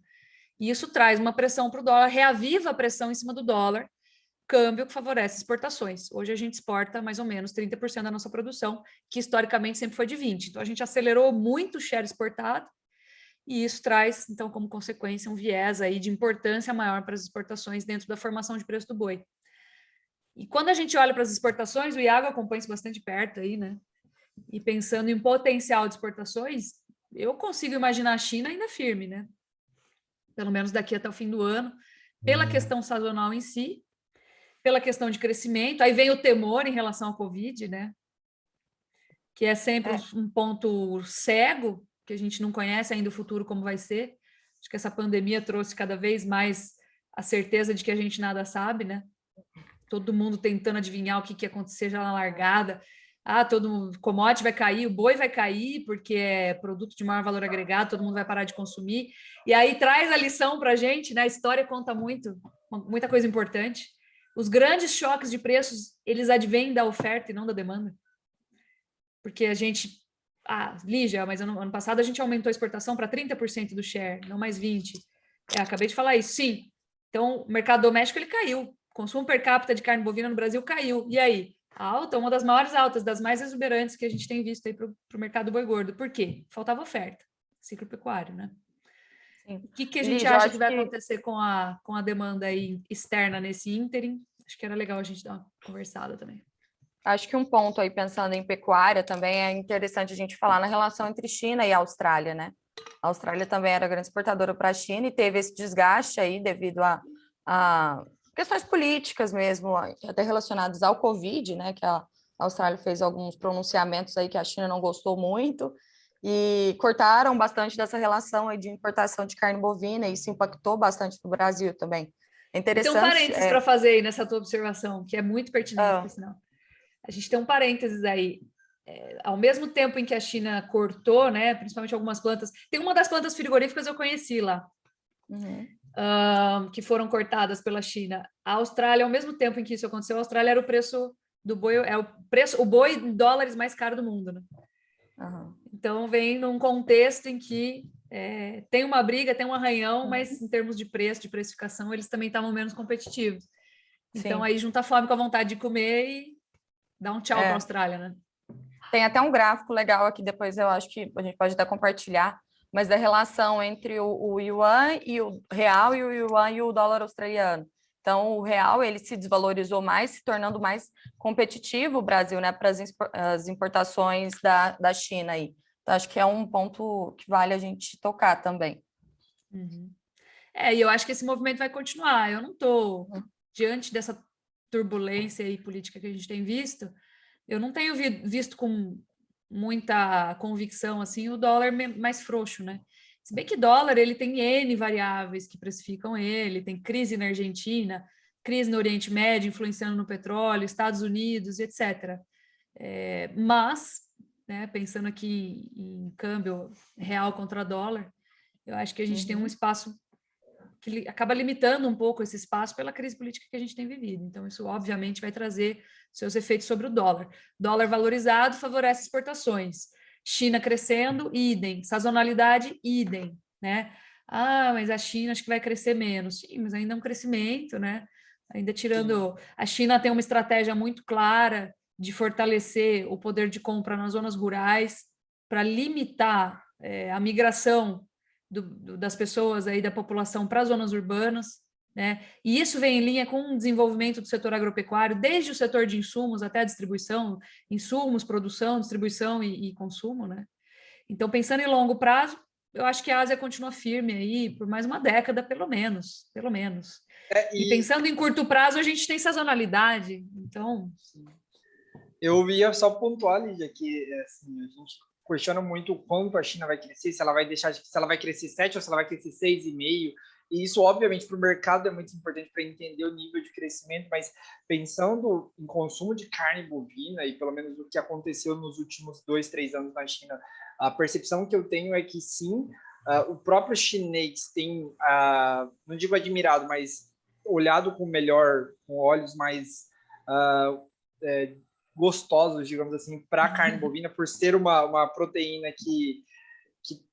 E isso traz uma pressão para o dólar, reaviva a pressão em cima do dólar, câmbio que favorece exportações. Hoje a gente exporta mais ou menos 30% da nossa produção, que historicamente sempre foi de 20%. Então a gente acelerou muito o share exportado, e isso traz, então, como consequência, um viés aí de importância maior para as exportações dentro da formação de preço do boi. E quando a gente olha para as exportações, o Iago acompanha isso bastante perto aí, né? E pensando em potencial de exportações, eu consigo imaginar a China ainda firme, né? Pelo menos daqui até o fim do ano, pela questão sazonal em si, pela questão de crescimento. Aí vem o temor em relação ao Covid, né? Que é sempre um ponto cego, que a gente não conhece ainda o futuro como vai ser. Acho que essa pandemia trouxe cada vez mais a certeza de que a gente nada sabe, né? Todo mundo tentando adivinhar o que ia acontecer já na largada. Todo commodity vai cair, o boi vai cair, porque é produto de maior valor agregado, todo mundo vai parar de consumir. E aí traz a lição para a gente, né? A história conta muita coisa importante. Os grandes choques de preços, eles advêm da oferta e não da demanda. Porque a gente... Lígia, mas ano passado a gente aumentou a exportação para 30% do share, não mais 20%. Acabei de falar isso, sim. Então, o mercado doméstico, ele caiu. O consumo per capita de carne bovina no Brasil caiu. E aí? Alta, uma das maiores altas, das mais exuberantes que a gente tem visto aí para o mercado do boi gordo. Por quê? Faltava oferta. Ciclo pecuário, né? Sim. O que a gente acha que vai acontecer com a demanda aí externa nesse ínterim? Acho que era legal a gente dar uma conversada também.
Acho que um ponto aí, pensando em pecuária, também é interessante a gente falar na relação entre China e Austrália, né? A Austrália também era grande exportadora para a China e teve esse desgaste aí devido a questões políticas mesmo, até relacionadas ao Covid, né? Que a Austrália fez alguns pronunciamentos aí que a China não gostou muito e cortaram bastante dessa relação aí de importação de carne bovina e isso impactou bastante no Brasil também. É interessante.
Tem um parênteses para fazer aí nessa tua observação, que é muito pertinente, por sinal. A gente tem um parênteses aí. Ao mesmo tempo em que a China cortou, né, principalmente algumas plantas, tem uma das plantas frigoríficas eu conheci lá, que foram cortadas pela China. A Austrália, ao mesmo tempo em que isso aconteceu, a Austrália era o preço do boi, o boi em dólares mais caro do mundo, né? Então vem num contexto em que tem uma briga, tem um arranhão, mas em termos de preço, de precificação, eles também estavam menos competitivos. Então aí junta a fome com a vontade de comer e dá um tchau para a Austrália, né?
Tem até um gráfico legal aqui, depois eu acho que a gente pode até compartilhar, mas da relação entre o yuan e o real e o yuan e o dólar australiano. Então, o real ele se desvalorizou mais, se tornando mais competitivo o Brasil, né, para as importações da China aí. Então, acho que é um ponto que vale a gente tocar também.
E eu acho que esse movimento vai continuar. Eu não estou diante dessa turbulência aí política que a gente tem visto. Eu não tenho visto com muita convicção assim o dólar mais frouxo, né? Se bem que dólar ele tem N variáveis que precificam ele, tem crise na Argentina, crise no Oriente Médio influenciando no petróleo, Estados Unidos, etc. Mas, né, pensando aqui em câmbio real contra dólar, eu acho que a gente tem um espaço que acaba limitando um pouco esse espaço pela crise política que a gente tem vivido. Então, isso obviamente vai trazer seus efeitos sobre o dólar. Dólar valorizado favorece exportações. China crescendo, idem. Sazonalidade, idem, né? Mas a China acho que vai crescer menos. Sim, mas ainda é um crescimento, né? Ainda tirando... A China tem uma estratégia muito clara de fortalecer o poder de compra nas zonas rurais para limitar a migração das pessoas aí da população para as zonas urbanas, né? E isso vem em linha com o desenvolvimento do setor agropecuário, desde o setor de insumos até a distribuição, insumos, produção, distribuição e consumo, né? Então, pensando em longo prazo, eu acho que a Ásia continua firme aí por mais uma década, pelo menos. E pensando em curto prazo, a gente tem sazonalidade, então...
Eu ia só pontuar, Lídia, que assim, a gente questiona muito o quanto a China vai crescer, se ela vai crescer 7 ou se ela vai crescer 6,5. E isso, obviamente, para o mercado é muito importante para entender o nível de crescimento, mas pensando em consumo de carne bovina, e pelo menos o que aconteceu nos últimos 2, 3 anos na China, a percepção que eu tenho é que sim, o próprio chinês tem, não digo admirado, mas olhado com olhos mais gostosos, digamos assim, para a carne bovina, por ser uma proteína que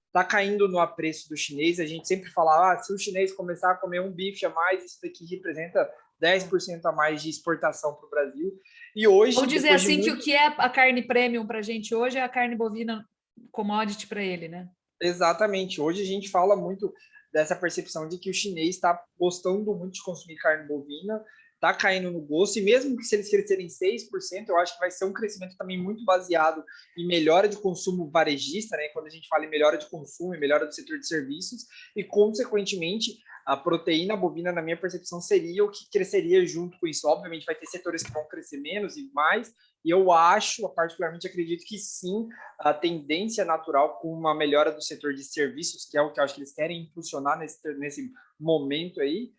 está caindo no apreço do chinês. A gente sempre fala, se o chinês começar a comer um bife a mais, isso daqui representa 10% a mais de exportação para o Brasil. E hoje...
Vamos dizer assim que o que é a carne premium para a gente hoje é a carne bovina commodity para ele, né?
Exatamente. Hoje a gente fala muito dessa percepção de que o chinês está gostando muito de consumir carne bovina, está caindo no gosto, e mesmo que se eles crescerem 6%, eu acho que vai ser um crescimento também muito baseado em melhora de consumo varejista, né? Quando a gente fala em melhora de consumo, em melhora do setor de serviços, e, consequentemente, a proteína bovina, na minha percepção, seria o que cresceria junto com isso. Obviamente, vai ter setores que vão crescer menos e mais, e eu acho, particularmente acredito que sim, a tendência natural com uma melhora do setor de serviços, que é o que eu acho que eles querem impulsionar nesse momento aí,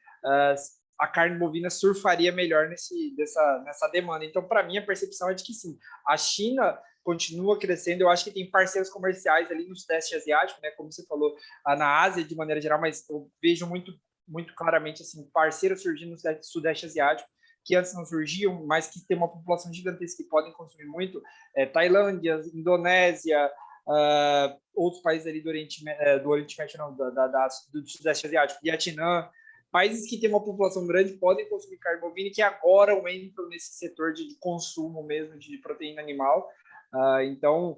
a carne bovina surfaria melhor nessa demanda. Então, para mim, a percepção é de que sim, a China continua crescendo. Eu acho que tem parceiros comerciais ali no Sudeste Asiático, né, como você falou, na Ásia de maneira geral, mas eu vejo muito, muito claramente assim, parceiros surgindo no Sudeste Asiático, que antes não surgiam, mas que tem uma população gigantesca que podem consumir muito, Tailândia, Indonésia, outros países ali do Oriente Médio, não, do Sudeste Asiático, Vietnã, países que têm uma população grande podem consumir carne bovina, que agora entram nesse setor de consumo mesmo de proteína animal. Então,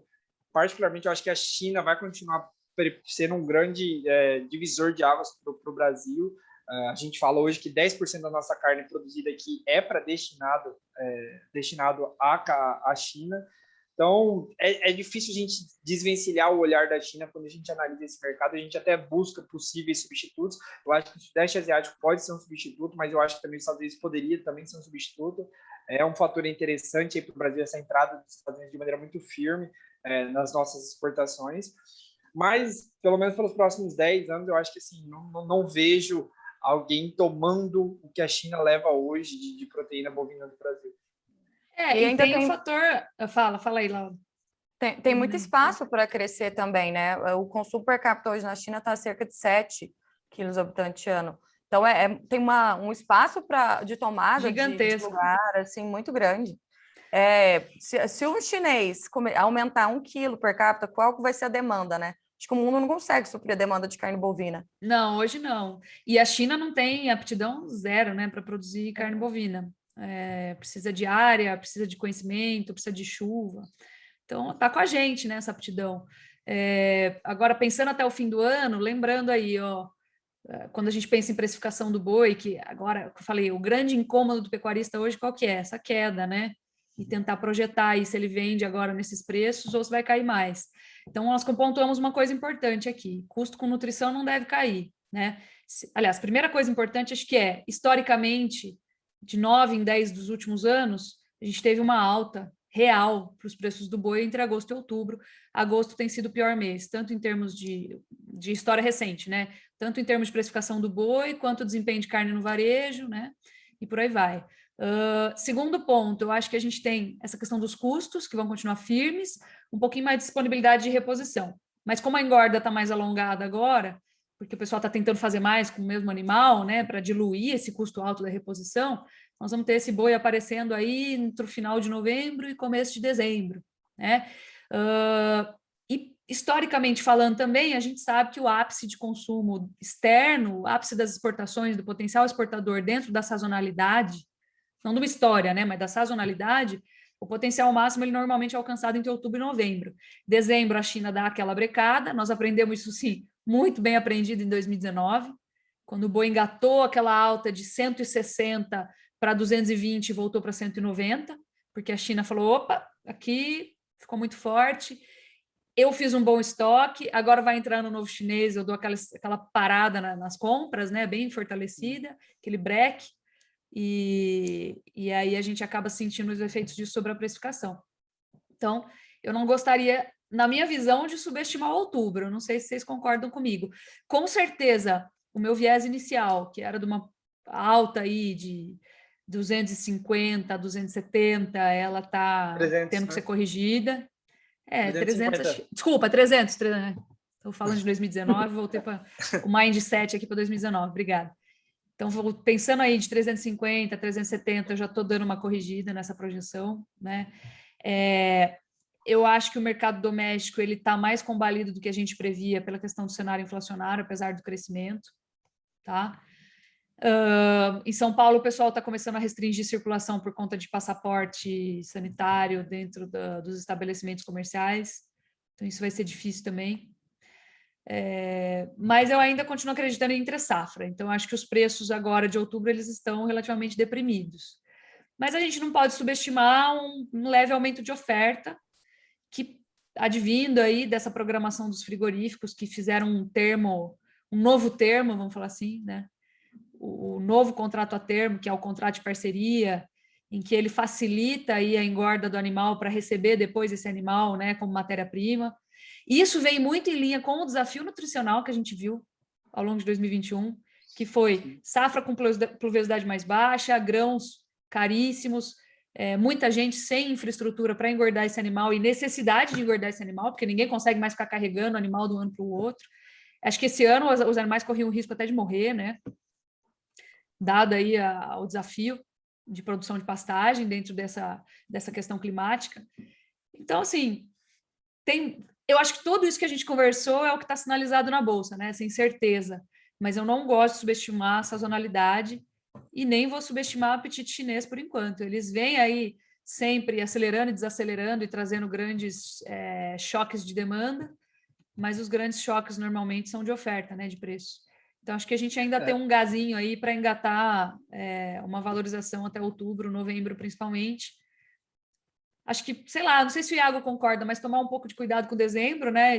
particularmente, eu acho que a China vai continuar sendo um grande divisor de águas para o Brasil. A gente fala hoje que 10% da nossa carne produzida aqui é destinado à China. Então, é difícil a gente desvencilhar o olhar da China quando a gente analisa esse mercado. A gente até busca possíveis substitutos. Eu acho que o Sudeste Asiático pode ser um substituto, mas eu acho que também os Estados Unidos poderia também ser um substituto. É um fator interessante para o Brasil essa entrada dos Estados Unidos de maneira muito firme nas nossas exportações. Mas, pelo menos pelos próximos 10 anos, eu acho que assim, não vejo alguém tomando o que a China leva hoje de proteína bovina do Brasil.
E ainda tem o fator... Fala aí, Laura.
Tem muito espaço para crescer também, né? O consumo per capita hoje na China está cerca de 7 quilos habitante ano. Então, tem um espaço de tomada de lugar assim, muito grande. Se um chinês aumentar 1 quilo per capita, qual que vai ser a demanda, né? Acho que o mundo não consegue suprir a demanda de carne bovina.
Não, hoje não. E a China não tem aptidão zero, né, para produzir carne bovina. Precisa de área, precisa de conhecimento, precisa de chuva. Então, está com a gente nessa aptidão. Agora, pensando até o fim do ano, lembrando aí, quando a gente pensa em precificação do boi, que agora, eu falei, o grande incômodo do pecuarista hoje, qual que é? Essa queda, né? E tentar projetar aí se ele vende agora nesses preços ou se vai cair mais. Então, nós pontuamos uma coisa importante aqui, custo com nutrição não deve cair, né? Aliás, a primeira coisa importante, acho que historicamente, de 9 em 10 dos últimos anos, a gente teve uma alta real para os preços do boi entre agosto e outubro. Agosto tem sido o pior mês, tanto em termos de história recente, né? Tanto em termos de precificação do boi, quanto desempenho de carne no varejo, né? E por aí vai. Segundo ponto, eu acho que a gente tem essa questão dos custos, que vão continuar firmes, um pouquinho mais de disponibilidade de reposição. Mas como a engorda está mais alongada agora, porque o pessoal está tentando fazer mais com o mesmo animal, né, para diluir esse custo alto da reposição, nós vamos ter esse boi aparecendo aí entre o final de novembro e começo de dezembro, né? E historicamente falando também, a gente sabe que o ápice de consumo externo, o ápice das exportações, do potencial exportador dentro da sazonalidade, não de uma história, né, mas da sazonalidade, o potencial máximo ele normalmente é alcançado entre outubro e novembro. Dezembro a China dá aquela brecada, nós aprendemos isso sim, muito bem aprendido em 2019, quando o boi engatou aquela alta de 160 para 220 e voltou para 190, porque a China falou, opa, aqui ficou muito forte, eu fiz um bom estoque, agora vai entrar no novo chinês, eu dou aquela parada nas compras, né, bem fortalecida, aquele break, e aí a gente acaba sentindo os efeitos disso sobre a precificação. Então, eu não gostaria, na minha visão, de subestimar outubro, eu não sei se vocês concordam comigo. Com certeza, o meu viés inicial, que era de uma alta aí de 250, 270, ela está tendo que ser corrigida. 300, desculpa, 300, estou falando de 2019, voltei para o mindset aqui para 2019, obrigada. Então, pensando aí de 350, 370, eu já estou dando uma corrigida nessa projeção, né? Eu acho que o mercado doméstico ele está mais combalido do que a gente previa pela questão do cenário inflacionário, apesar do crescimento, tá? Em São Paulo, o pessoal está começando a restringir circulação por conta de passaporte sanitário dentro dos estabelecimentos comerciais. Então, isso vai ser difícil também. Mas eu ainda continuo acreditando em entre-safra. Então, acho que os preços agora de outubro eles estão relativamente deprimidos. Mas a gente não pode subestimar um leve aumento de oferta que, advindo aí dessa programação dos frigoríficos que fizeram um novo termo, vamos falar assim, né? O novo contrato a termo, que é o contrato de parceria, em que ele facilita aí a engorda do animal para receber depois esse animal, né, como matéria-prima. E isso vem muito em linha com o desafio nutricional que a gente viu ao longo de 2021, que foi safra com pluviosidade mais baixa, grãos caríssimos, muita gente sem infraestrutura para engordar esse animal e necessidade de engordar esse animal, porque ninguém consegue mais ficar carregando o animal de um ano para o outro. Acho que esse ano os animais corriam o risco até de morrer, né? Dado aí o desafio de produção de pastagem dentro dessa questão climática. Então, assim, eu acho que tudo isso que a gente conversou é o que está sinalizado na Bolsa, né? Sem certeza. Mas eu não gosto de subestimar a sazonalidade e nem vou subestimar o apetite chinês por enquanto. Eles vêm aí sempre acelerando e desacelerando e trazendo grandes choques de demanda, mas os grandes choques normalmente são de oferta, né? De preço. Então, acho que a gente ainda tem um gazinho aí para engatar uma valorização até outubro, novembro, principalmente. Acho que, sei lá, não sei se o Iago concorda, mas tomar um pouco de cuidado com dezembro, né?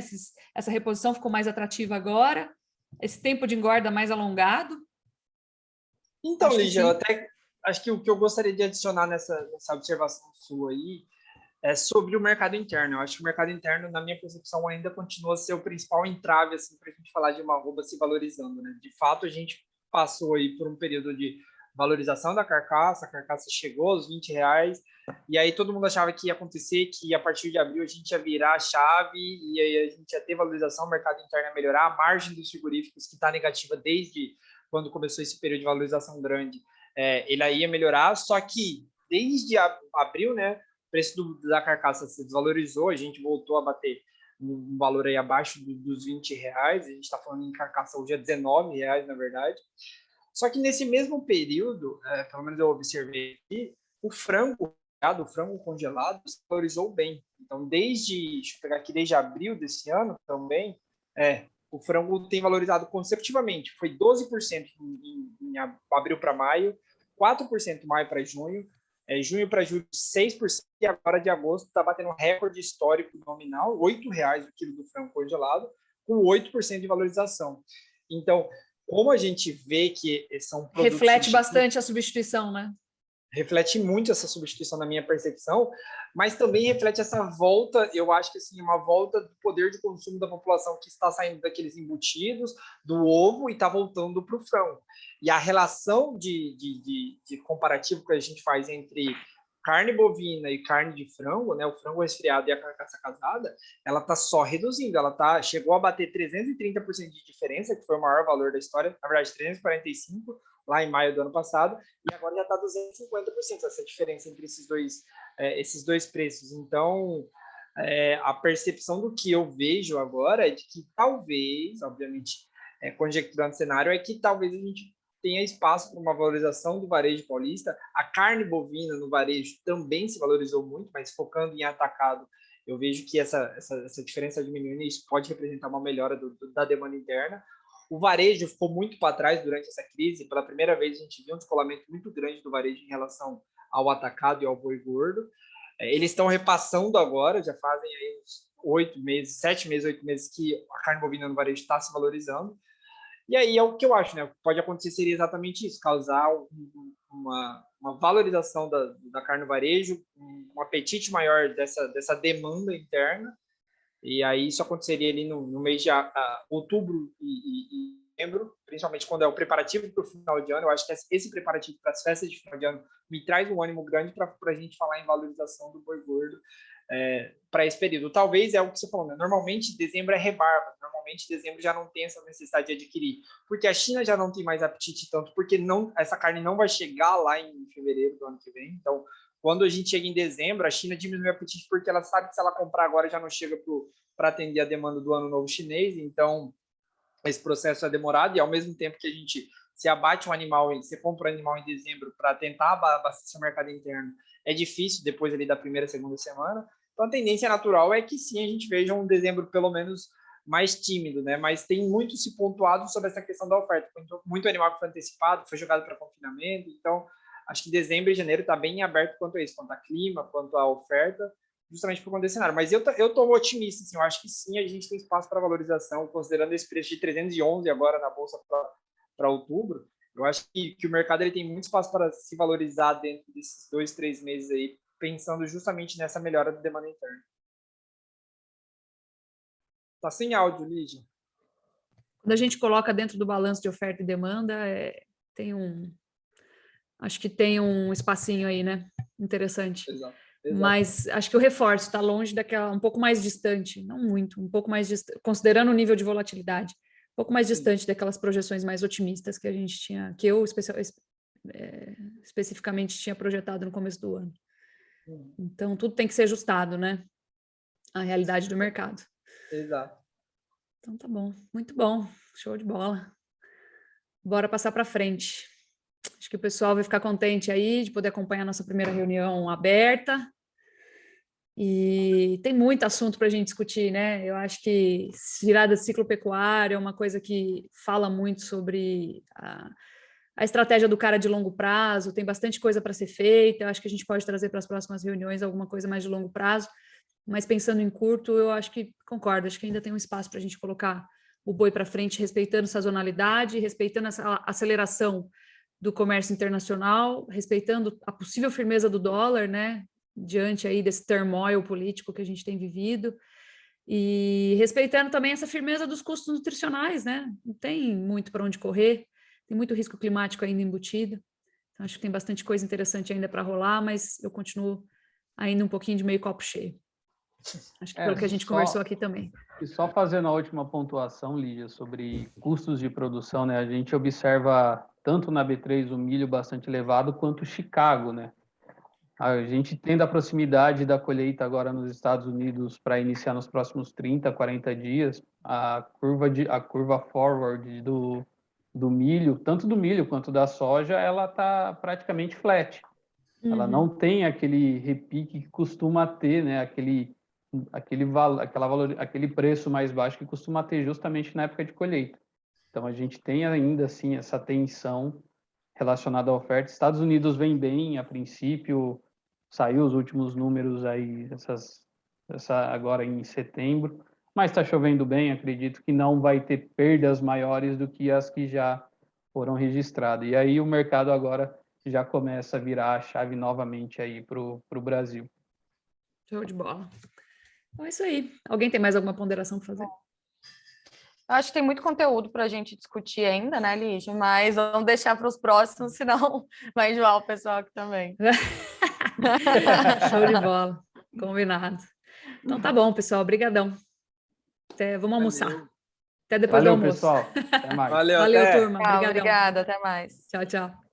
Essa reposição ficou mais atrativa agora, esse tempo de engorda mais alongado.
Então, Lígia, eu até acho que o que eu gostaria de adicionar nessa observação sua aí é sobre o mercado interno. Eu acho que o mercado interno, na minha percepção, ainda continua a ser o principal entrave assim, para a gente falar de uma arroba se valorizando. Né? De fato, a gente passou aí por um período de valorização da carcaça, a carcaça chegou aos R$20, e aí todo mundo achava que ia acontecer, que a partir de abril a gente ia virar a chave, e aí a gente ia ter valorização, o mercado interno ia melhorar, a margem dos frigoríficos, que está negativa desde quando começou esse período de valorização grande, ele aí ia melhorar, só que desde abril, né, o preço da carcaça se desvalorizou, a gente voltou a bater um valor aí abaixo dos R$20, a gente está falando em carcaça hoje é R$19, na verdade. Só que nesse mesmo período, pelo menos eu observei aqui, o frango congelado se valorizou bem. Então, deixa eu pegar aqui, desde abril desse ano também, o frango tem valorizado consecutivamente. Foi 12% em abril para maio, 4% maio para junho, junho para julho 6%, e agora de agosto está batendo um recorde histórico nominal, R$8 o quilo do frango congelado, com 8% de valorização. Então, como a gente vê que são produtos...
Reflete bastante a substituição, né?
Reflete muito essa substituição na minha percepção, mas também reflete essa volta, eu acho que assim, uma volta do poder de consumo da população que está saindo daqueles embutidos, do ovo, e está voltando para o frango. E a relação de comparativo que a gente faz entre carne bovina e carne de frango, né, o frango resfriado e a carcaça casada, ela está só reduzindo, chegou a bater 330% de diferença, que foi o maior valor da história, na verdade 345%, lá em maio do ano passado, e agora já está 250% essa diferença entre esses dois preços. Então, a percepção do que eu vejo agora é de que talvez, obviamente, conjecturando o cenário, é que talvez a gente tenha espaço para uma valorização do varejo paulista. A carne bovina no varejo também se valorizou muito, mas focando em atacado, eu vejo que essa diferença diminuindo, e isso pode representar uma melhora da demanda interna. O varejo ficou muito para trás durante essa crise. Pela primeira vez, a gente viu um descolamento muito grande do varejo em relação ao atacado e ao boi gordo. Eles estão repassando agora, já fazem aí uns 7 meses, 8 meses que a carne bovina no varejo está se valorizando. E aí é o que eu acho, né? O que pode acontecer seria exatamente isso, causar uma valorização da carne no varejo, um apetite maior dessa demanda interna. E aí isso aconteceria ali no mês de outubro e novembro, principalmente quando é o preparativo para o final de ano. Eu acho que esse preparativo para as festas de final de ano me traz um ânimo grande para a gente falar em valorização do boi gordo para esse período. Talvez é o que você falou, né? Normalmente dezembro é rebarba, normalmente dezembro já não tem essa necessidade de adquirir, porque a China já não tem mais apetite tanto, porque essa carne não vai chegar lá em fevereiro do ano que vem. Então, quando a gente chega em dezembro, a China diminui o apetite porque ela sabe que se ela comprar agora já não chega para atender a demanda do ano novo chinês. Então, esse processo é demorado, e ao mesmo tempo que a gente você abate um animal, você compra um animal em dezembro para tentar abastecer o mercado interno, é difícil depois ali da primeira, segunda semana. Então, a tendência natural é que sim, a gente veja um dezembro pelo menos mais tímido, né? Mas tem muito se pontuado sobre essa questão da oferta. Muito animal que foi antecipado, foi jogado para confinamento. Então, acho que dezembro e janeiro está bem aberto quanto a isso, quanto a clima, quanto à oferta, justamente por conta desse cenário. Mas eu estou otimista, assim, eu acho que sim, a gente tem espaço para valorização, considerando esse preço de 311 agora na Bolsa para outubro. Eu acho que o mercado ele tem muito espaço para se valorizar dentro desses 2, 3 meses aí, pensando justamente nessa melhora da demanda interna. Tá sem áudio, Lígia.
Quando a gente coloca dentro do balanço de oferta e demanda, acho que tem um espacinho aí, né? Interessante.
Exato.
Mas acho que o reforço está longe daquela, um pouco mais distante, não muito, um pouco mais distante, considerando o nível de volatilidade, um pouco mais distante daquelas projeções mais otimistas que a gente tinha, que eu especificamente tinha projetado no começo do ano. Então, tudo tem que ser ajustado, né? À realidade do mercado.
Exato.
Então, tá bom. Muito bom. Show de bola. Bora passar para frente. Acho que o pessoal vai ficar contente aí de poder acompanhar a nossa primeira reunião aberta. E tem muito assunto para a gente discutir, né? Eu acho que virada de ciclo pecuário é uma coisa que fala muito sobre a estratégia do cara de longo prazo, tem bastante coisa para ser feita. Eu acho que a gente pode trazer para as próximas reuniões alguma coisa mais de longo prazo, mas pensando em curto, eu acho que concordo, acho que ainda tem um espaço para a gente colocar o boi para frente, respeitando sazonalidade, respeitando essa aceleração do comércio internacional, respeitando a possível firmeza do dólar, né, diante aí desse turmoil político que a gente tem vivido, e respeitando também essa firmeza dos custos nutricionais, né, não tem muito para onde correr, tem muito risco climático ainda embutido, então acho que tem bastante coisa interessante ainda para rolar, mas eu continuo ainda um pouquinho de meio copo cheio. Acho que pelo que a gente conversou aqui também.
E só fazendo a última pontuação, Lígia, sobre custos de produção, né? A gente observa tanto na B3 o milho bastante elevado, quanto Chicago, né? A gente tendo a proximidade da colheita agora nos Estados Unidos para iniciar nos próximos 30, 40 dias, a curva forward do milho, tanto do milho quanto da soja, ela está praticamente flat. Ela não tem aquele repique que costuma ter, né? Aquele preço mais baixo que costuma ter justamente na época de colheita. Então, a gente tem ainda, assim, essa tensão relacionada à oferta. Estados Unidos vem bem, a princípio, saiu os últimos números aí, agora em setembro, mas está chovendo bem, acredito que não vai ter perdas maiores do que as que já foram registradas. E aí o mercado agora já começa a virar a chave novamente aí para o Brasil.
Show de bola. Então é isso aí. Alguém tem mais alguma ponderação para fazer?
Eu acho que tem muito conteúdo para a gente discutir ainda, né, Lígia? Mas vamos deixar para os próximos, senão vai enjoar o pessoal aqui também.
Show de bola. Combinado. Então tá bom, pessoal. Obrigadão. Vamos almoçar.
Valeu.
Até depois do almoço.
Pessoal. Até mais.
Valeu,
Valeu,
até.
turma.
Tchau, obrigada, até mais.
Tchau, tchau.